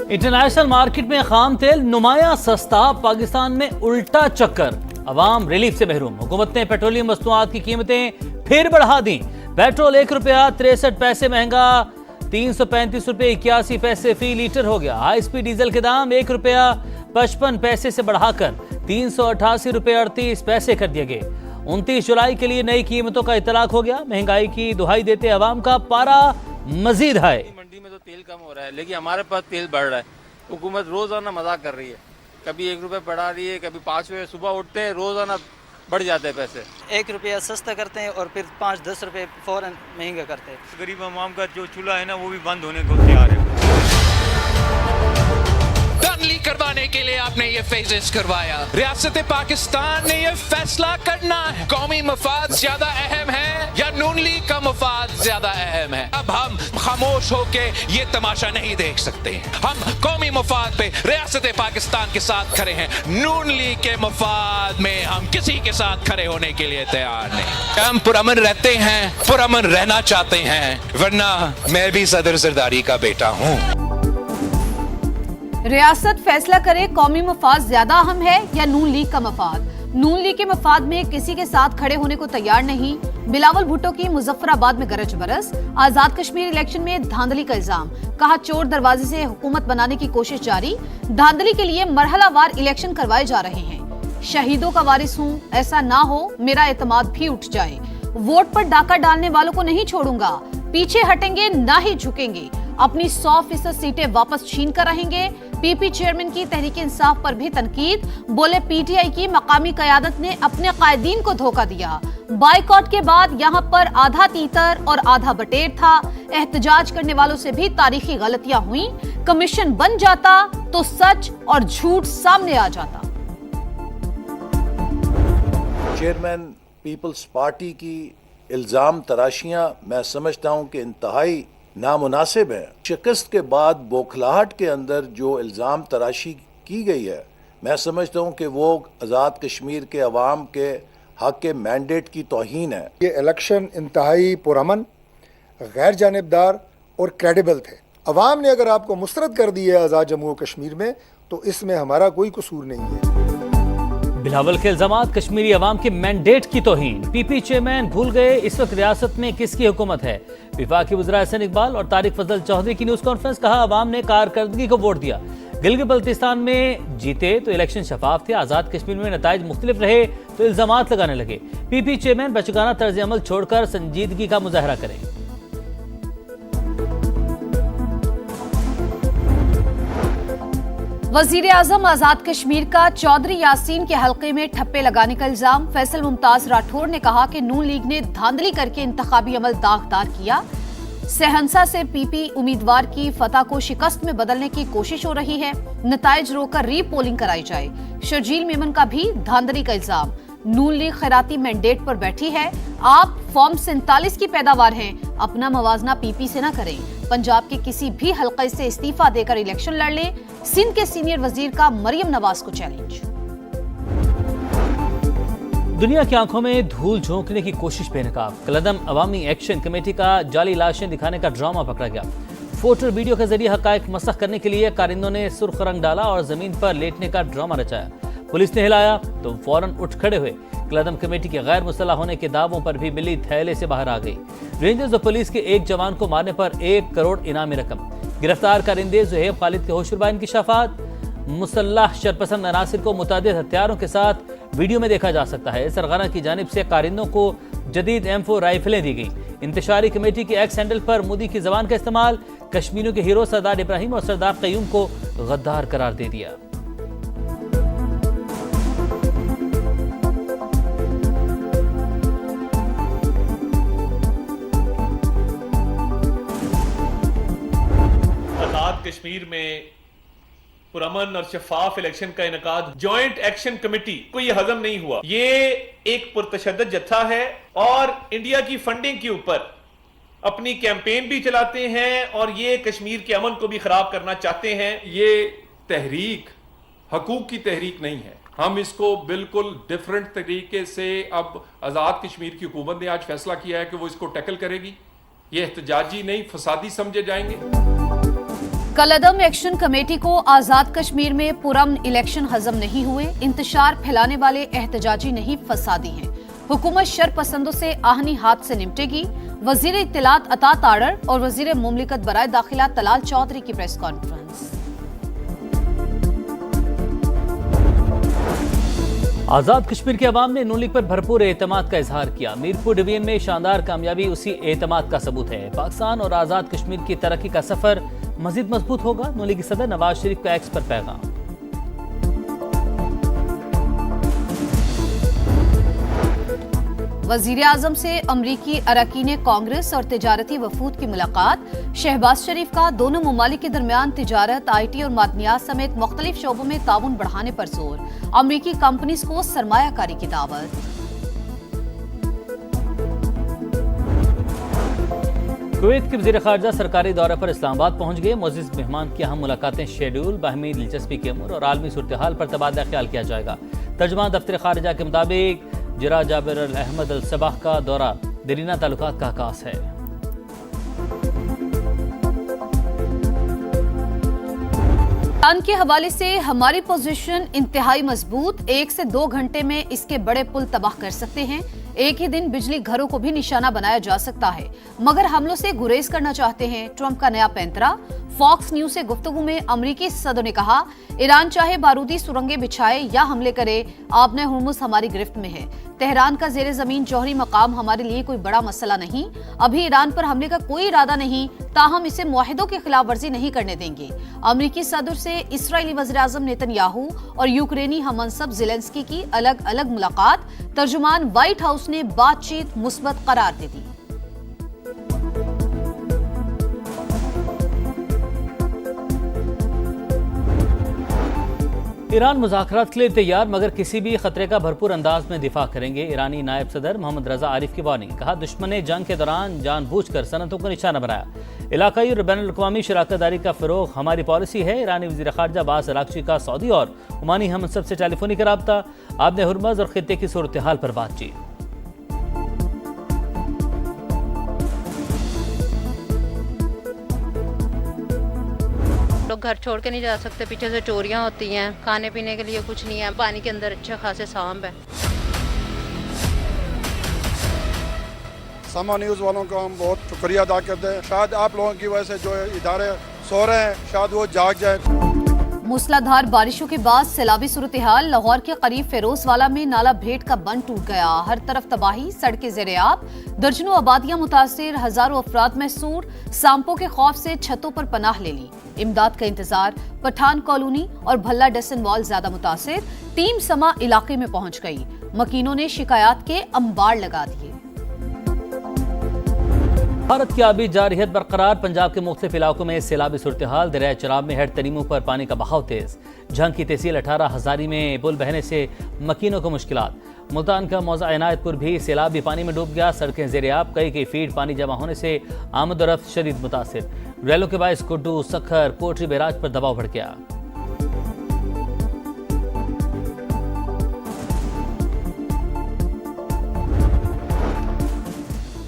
International market में खाम तेल नुमाया सस्ता, पाकिस्तान में उल्टा चक्कर, अवाम रिलीफ से महरूम। हुकूमत ने पेट्रोलियम वस्तुआत की कीमतें फिर बढ़ा दी। पेट्रोल ₹1.63 महंगा 335 रुपये 81 पैसे फी लीटर हो गया। हाई स्पीड डीजल के दाम ₹1.55 से बढ़ाकर 388 रुपये 38 पैसे कर दिए गए। 29 जुलाई के लिए नई कीमतों का इतलाक हो गया। महंगाई की दुहाई देते अवाम का पारा मजीद है। मंडी में तो तेल कम हो रहा है, लेकिन हमारे पास तेल बढ़ रहा है। हुकूमत रोजाना मजाक कर रही है, कभी ₹1 बढ़ा रही है, कभी 5 रुपये। सुबह उठते हैं रोजाना बढ़ जाते हैं पैसे। ₹1 सस्ता करते हैं और फिर 5-10 रुपए फौरन महंगा करते हैं। गरीब आवाम का जो चूल्हा है ना, वो भी बंद होने को तैयार है। धांधली करवाने के लिए आपने ये फेजेस करवाया। रियासत पाकिस्तान ने ये फैसला करना है, कौमी मफाद ज्यादा अहम है या नून लीग का मफाद ज्यादा अहम है। अब हम खामोश होके ये तमाशा नहीं देख सकते। हम कौमी मफाद पे रियासत पाकिस्तान के साथ खड़े हैं। नून लीग के मफाद में हम किसी के साथ खड़े होने के लिए तैयार नहीं। हम पुरअमन रहते हैं, पुरअमन रहना चाहते हैं, वरना मैं भी सदर सरदारी का बेटा हूँ। रियासत फैसला करे, कौमी मफाद ज्यादा अहम है या नून लीग का मफाद। नून लीग के मफाद में किसी के साथ खड़े होने को तैयार नहीं। बिलावल भुट्टो की मुजफ्फराबाद में गरज बरस। आजाद कश्मीर इलेक्शन में धांधली का इल्जाम, कहा चोर दरवाजे से हुकूमत बनाने की कोशिश जारी। धांधली के लिए मरहलावार इलेक्शन करवाए जा रहे हैं। शहीदों का वारिस हूँ, ऐसा ना हो मेरा एतमाद भी उठ जाए। वोट पर डाका डालने वालों को नहीं छोड़ूंगा, पीछे हटेंगे ना ही झुकेंगे। अपनी 100% सीटें वापस छीन कर रहेंगे। पीपी चेयरमैन की तहरीक इंसाफ पर भी तनकीद, बोले पीटीआई की मकामी क़यादत ने अपने कायदीन को धोखा दिया। बाइकॉट के बाद यहां पर आधा तीतर और आधा बटेर था। एहतजाज करने वालों से भी तारीखी गलतियां हुई। कमीशन बन जाता तो सच और झूठ सामने आ जाता। चेयरमैन पीपल्स पार्टी की इल्जाम तराशियां मैं समझता हूं कि इंतहाई नामुनासिब है। शिकस्त के बाद बौखलाहट के अंदर जो इल्ज़ाम तराशी की गई है, मैं समझता हूँ कि वो आज़ाद कश्मीर के अवाम के हक के मैंडेट की तौहीन है। ये इलेक्शन इंतहाई पुरअमन, गैर जानिबदार और क्रेडिबल थे। अवाम ने अगर आपको मुस्तरद कर दी है आज़ाद जम्मू कश्मीर में, तो इसमें हमारा कोई कसूर नहीं है। बिलावल के इल्जामात, कश्मीरी अवाम के मैंडेट की तौहीन। पीपी चेयरमैन भूल गए इस वक्त रियासत में किसकी हुकूमत है। विफाकी वज़ीर हसन इकबाल और तारिक फजल चौधरी की न्यूज़ कॉन्फ्रेंस, कहा अवाम ने कारकर्दगी को वोट दिया। गिलगित बल्तिस्तान में जीते तो इलेक्शन शफाफ थे, आज़ाद कश्मीर में नताइज मुख्तलिफ रहे तो इल्जामात लगाने लगे। पीपी चेयरमैन बचकाना तर्ज अमल छोड़कर संजीदगी का मुजाहरा करें। वजीर आजम आजाद कश्मीर का चौधरी यासीन के हल्के में ठप्पे लगाने का इल्जाम। फैसल मुमताज राठौर ने कहा कि नून लीग ने धांधली करके इंतखाबी अमल दागदार किया। सहनसा से पीपी उम्मीदवार की फतह को शिकस्त में बदलने की कोशिश हो रही है। नताइज रोकर रीपोलिंग कराई जाए। शर्जील मेमन का भी धांधली का इल्जाम। नून लीग खैराती मैंडेट पर बैठी है। आप फॉर्म 47 की पैदावार हैं, अपना मवाजना पीपी से न करें। पंजाब के किसी भी हल्के से इस्तीफा देकर इलेक्शन लड़ लें। सिंध के सीनियर वजीर का मरियम नवाज को चैलेंज। दुनिया की आंखों में धूल झोंकने की कोशिश बेनकाब। कलदम अवामी एक्शन कमेटी का जाली लाशें दिखाने का ड्रामा पकड़ा गया। फोटो और वीडियो के जरिए हकायक मसख करने के लिए कारिंदों ने सुर्ख रंग डाला और जमीन पर लेटने का ड्रामा रचाया। पुलिस ने हिलाया तो फौरन उठ खड़े हुए। कलदम कमेटी के गैर मुसल्लह होने के दावों पर भी बिल्ली थैले से बाहर आ गई। रेंजर्स और पुलिस के एक जवान को मारने पर 1 करोड़ इनामी रकम। गिरफ्तार कारिंदे जुहैब खालिद के होशुरबा इंकशाफात। मुसल्लह शरपसंद अनासिर को मुतादिद हथियारों के साथ वीडियो में देखा जा सकता है। सरगना की जानिब से कारिंदों को जदीद M4 राइफलें दी गई। इंतशारी कमेटी के एक्स हैंडल पर मोदी की जबान का इस्तेमाल। कश्मीरियों के हीरो सरदार इब्राहिम और सरदार कयूम को गद्दार करार दे दिया। कश्मीर में पुरअमन और शफाफ इलेक्शन का इनकाद जॉइंट एक्शन कमेटी को यह हजम नहीं हुआ। ये एक पुरतशद्दद जत्था है और इंडिया की फंडिंग के ऊपर अपनी कैंपेन भी चलाते हैं और ये कश्मीर के अमन को भी खराब करना चाहते हैं। ये तहरीक हकूक की तहरीक नहीं है। हम इसको बिल्कुल डिफरेंट तरीके से, अब आज़ाद कश्मीर की हुकूमत ने आज फैसला किया है कि वो इसको टैकल करेगी। ये एहतजाजी नहीं फसादी समझे जाएंगे। कलअदम एक्शन कमेटी को आजाद कश्मीर में पुरअमन इलेक्शन हजम नहीं हुए, इंतशार फैलाने वाले एहतजाजी नहीं फसादी हैं। हुकूमत शरपसंदों से आहनी हाथ से निपटेगी। वजीर इत्तलात अता ताड़र और वजीर मुमलिकत बराए दाखिला तलाल चौधरी की प्रेस कॉन्फ्रेंस। आजाद कश्मीर के अवाम ने नून लीग पर भरपूर एतमाद का इजहार किया। मीरपुर डिवीजन में शानदार कामयाबी उसी एतमाद का सबूत है। पाकिस्तान और आजाद कश्मीर की तरक्की का सफर मजीद मजबूत होगा। नून लीग सदर नवाज शरीफ का एक्स पर पैगाम। वजीर आजम से अमरीकी अरकान कांग्रेस और तिजारती वफूद की मुलाकात। शहबाज शरीफ का दोनों ममालिक के दरमियान तिजारत, IT और मादनियात समेत मुख्तलिफ शोबों में ताउन बढ़ाने पर जोर। अमरीकी कंपनीज को सरमायाकारी की दावत। कुवैत के वज़ीर ख़ारजा सरकारी दौरे पर इस्लामाबाद पहुंच गए। मुअज़्ज़िज़ मेहमान की अहम मुलाकातें शेड्यूल, बाहमी दिलचस्पी के अमूर और आलमी सूरत-ए-हाल पर तबादला ख्याल किया जाएगा। तर्जुमान दफ्तर ख़ारिजा के मुताबिक जिरा जाबिर अल अहमद अल सबाह का दौरा दरीना ताल्लुकात का आगाज़ है। ईरान के हवाले से हमारी पोजीशन इंतहाई मजबूत। 1 से 2 घंटे में इसके बड़े पुल तबाह कर सकते हैं। एक ही दिन बिजली घरों को भी निशाना बनाया जा सकता है, मगर हमलों से गुरेज करना चाहते हैं। ट्रंप का नया पैंतरा। फॉक्स न्यूज से गुफ्तगू में अमरीकी सदर ने कहा, ईरान चाहे बारूदी सुरंगें बिछाए या हमले करे, आबने हुर्मुज हमारी गिरफ्त में है। तेहरान का जेर जमीन जौहरी मकाम हमारे लिए कोई बड़ा मसला नहीं। अभी ईरान पर हमले का कोई इरादा नहीं, ताहम इसे मुआहिदों की खिलाफ वर्जी नहीं करने देंगे। अमरीकी सदर से इसराइली वज़ीर आज़म नेतन्याहू और यूक्रेनी हममनसब ज़ेलेंस्की की अलग अलग मुलाकात। तर्जुमान व्हाइट हाउस ने बातचीत मुस्बत करार दे दी। ईरान मुज़ाकरात के लिए तैयार, मगर किसी भी खतरे का भरपूर अंदाज में दिफा करेंगे। ईरानी नायब सदर मोहम्मद रजा आरिफ की वार्निंग। कहा, दुश्मन ने जंग के दौरान जानबूझकर सनतों को निशाना बनाया। इलाकाई और बैनुल अक़वामी शराकतदारी का फ़रोग़ हमारी पॉलिसी है। ईरानी वज़ीर ख़ारजा अब्बास अराग़ची का सऊदी और ओमानी हममनसब से टेलीफोनिक रब्ता। आबने हुर्मुज़ और खित्ते की सूरत हाल पर बातचीत। लोग घर छोड़ के नहीं जा सकते, पीछे से चोरियां होती हैं, खाने पीने के लिए कुछ नहीं है, पानी के अंदर अच्छे खासे सांप है। समा न्यूज़ वालों का हम बहुत शुक्रिया अदा करते हैं। शायद आप लोगों की वजह से जो इदारे सो रहे हैं, शायद वो जाग जाए। मूसलाधार बारिशों के बाद सैलाबी सूरत हाल। लाहौर के करीब फेरोजवाला में नाला भेट का बंद टूट गया। हर तरफ तबाही, सड़कें ज़ेर-ए-आब, दर्जनों आबादियां मुतासिर, हजारों अफराद महसूर। सांपों के खौफ से छतों पर पनाह ले ली। इमदाद का इंतजार। पठान कॉलोनी और भल्ला डसन वॉल ज्यादा मुतासिर। टीम समा इलाके में पहुंच गई। मकीनों ने शिकायत के अंबार लगा दिए। भारत की आबी जारियत बरकरार। पंजाब के मुख्तलिफ इलाकों में सैलाबी सूरत हाल। दरिया चराब में हेड तरीमों पर पानी का बहाव तेज। झंग की तहसील 18 हजारी में पुल बहने से मकीनों को मुश्किलात। मुल्तान का मौजा इनायतपुर भी सैलाबी पानी में डूब गया। सड़कें ज़ेर-ए-आब, कई फीट पानी जमा होने से आमद और रफ्त शदीद मुतासिर। रेलों के बायस कुड्डू, सखर, कोटरी बैराज पर दबाव बढ़ गया।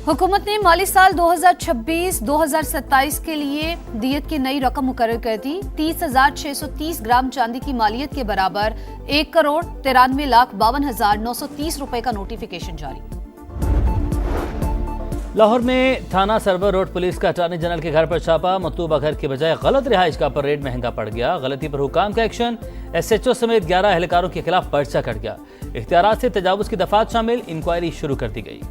हुकूमत ने माली साल 2026-2027 के लिए दियत की नई रकम मुकर्रर कर दी। 30,630 ग्राम चांदी की मालियत के बराबर 1,93,52,930 रुपए का नोटिफिकेशन जारी। लाहौर में थाना सरवर रोड पुलिस का अटॉर्नी जनरल के घर पर छापा। मतलूबा घर के बजाय गलत रिहाइश का पर रेट महंगा पड़ गया। गलती पर हुकाम का एक्शन। SHO समेत 11 एहलकारों के खिलाफ पर्चा कट गया। इख्तियारात से तजावुज की दफात शामिल। इंक्वायरी शुरू कर दी गई।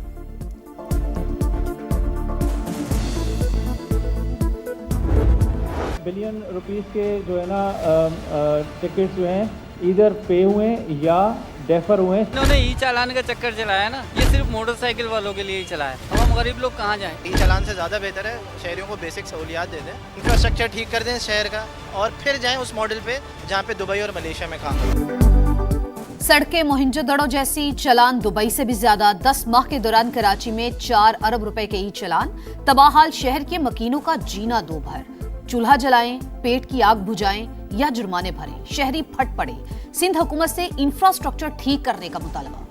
बिलियन रुपीस के जो है ना टिकट्स जो हैं इधर पे हुए या डेफर हुए। इन्होंने ई चालान का चक्कर चलाया ना, ये सिर्फ मोटरसाइकिल वालों के लिए ही चलाया। अब हम गरीब लोग कहाँ जाएं? ई चालान से ज़्यादा बेहतर है शहरियों को बेसिक सहूलियात दे दें, इंफ्रास्ट्रक्चर ठीक कर दें शहर का, और फिर जाएं उस मॉडल पे जहाँ पे दुबई और मलेशिया में काम करें। सड़कें मोहिंजोदड़ो जैसी। चलान दुबई से भी ज्यादा। 10 माह के दौरान कराची में 4 अरब रुपए के ई चलान। तबाहाल शहर के मकीनों का जीना दो भर। चूल्हा जलाएं, पेट की आग बुझाएं या जुर्माने भरें, शहरी फट पड़े। सिंध हुकूमत से इंफ्रास्ट्रक्चर ठीक करने का मुतालबा।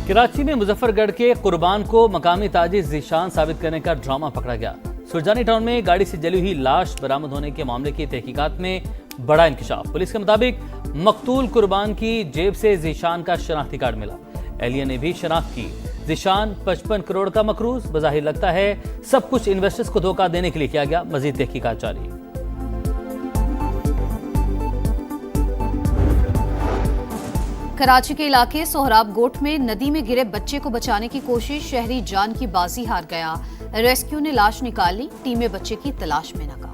कराची में मुजफ्फरगढ़ के कुर्बान को मकामी ताजिर ज़ीशान साबित करने का ड्रामा पकड़ा गया। सुरजानी टाउन में गाड़ी से जली हुई लाश बरामद होने के मामले की तहकीकात में बड़ा इंकशाफ। पुलिस के मुताबिक मकतूल कुर्बान की जेब से ज़ीशान का शनाख्ती कार्ड मिला। एहलिया ने भी शनाख्त की। ज़ीशान 55 करोड़ का मकरूज। बज़ाहिर लगता है सब कुछ इन्वेस्टर्स को धोखा देने के लिए किया गया। मजीद तहकीकात जारी। कराची के इलाके सोहराब गोट में नदी में गिरे बच्चे को बचाने की कोशिश, शहरी जान की बाजी हार गया। रेस्क्यू ने लाश निकाली, टीमें बच्चे की तलाश में नाकाम।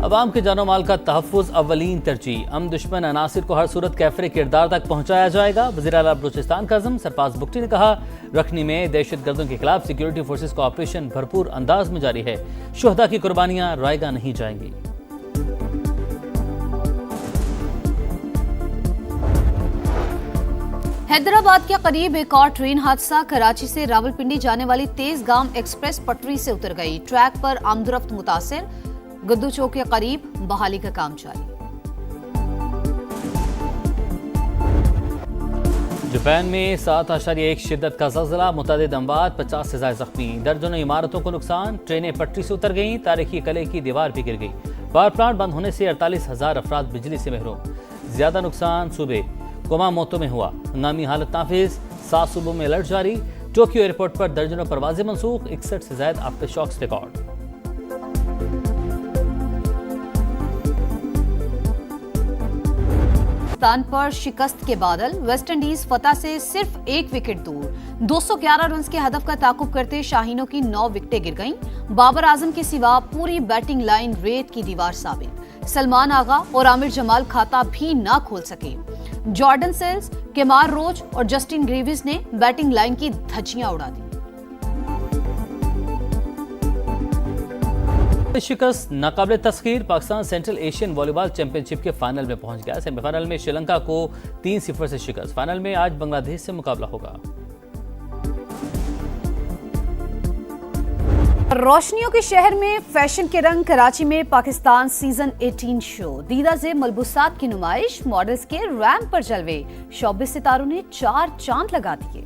अवाम के जानो माल का तहफ़्फ़ुज़ अव्वलीन तरजीह। अम दुश्मन अनासिर को हर सूरत कैफरे किरदार तक पहुंचाया जाएगा। वज़ीर आला बलूचिस्तान का अज़्म सरफराज बुगटी ने कहा, रखनी में दहशतगर्दों के खिलाफ सिक्योरिटी फोर्सेस का ऑपरेशन भरपूर अंदाज में जारी है। शुहदा की कुर्बानियां रायगा नहीं जाएंगी। हैदराबाद के करीब एक और ट्रेन हादसा। कराची से रावलपिंडी जाने वाली तेजगाम एक्सप्रेस पटरी से उतर गई। ट्रैक पर आमदरफ्त मुतासिर। गुद्दू चौक के करीब बहाली का काम जारी। जापान में 7.1 शिद्दत का ज़लज़ला, मुतअद्दिद अमवात, 50 से ज़ायद ज़ख्मी, दर्जनों इमारतों को नुकसान। ट्रेनें पटरी से उतर गईं, तारीखी किले की दीवार भी गिर गई। पावर प्लांट बंद होने से 48,000 अफराद बिजली से महरूम। ज्यादा नुकसान सूबे कुमामोतो में हुआ। हंगामी हालत नाफिज, 7 सूबों में अलर्ट जारी। टोक्यो एयरपोर्ट पर दर्जनों परवाजें मनसूख, 61 से ज्यादा आफ्टर शॉक्स रिकॉर्ड। पाकिस्तान पर शिकस्त के बादल, वेस्टइंडीज फतह से सिर्फ 1 विकेट दूर। 211 रन के हदफ का ताकुब करते शाहीनों की 9 विकेटें गिर गईं। बाबर आजम के सिवा पूरी बैटिंग लाइन रेत की दीवार साबित। सलमान आगा और आमिर जमाल खाता भी ना खोल सके। जॉर्डन सेल्स, केमार रोच और जस्टिन ग्रीविस ने बैटिंग लाइन की धज्जियां उड़ा दी। शिकस्त नाकाबिल तस्खीर, Pakistan Central Asian volleyball championship के फाइनल में पहुंच गया। सेमीफाइनल में श्रीलंका को 3-0 से शिकस्त। फाइनल में आज बांग्लादेश से मुकाबला होगा। रोशनियों के शहर में फैशन के रंग, कराची में पाकिस्तान सीजन 18 शो। दीदा ज़ेब मलबूसात की नुमाइश, मॉडल्स के रैंप पर जलवे, शोबिस सितारों ने 4 चांद लगा दिए।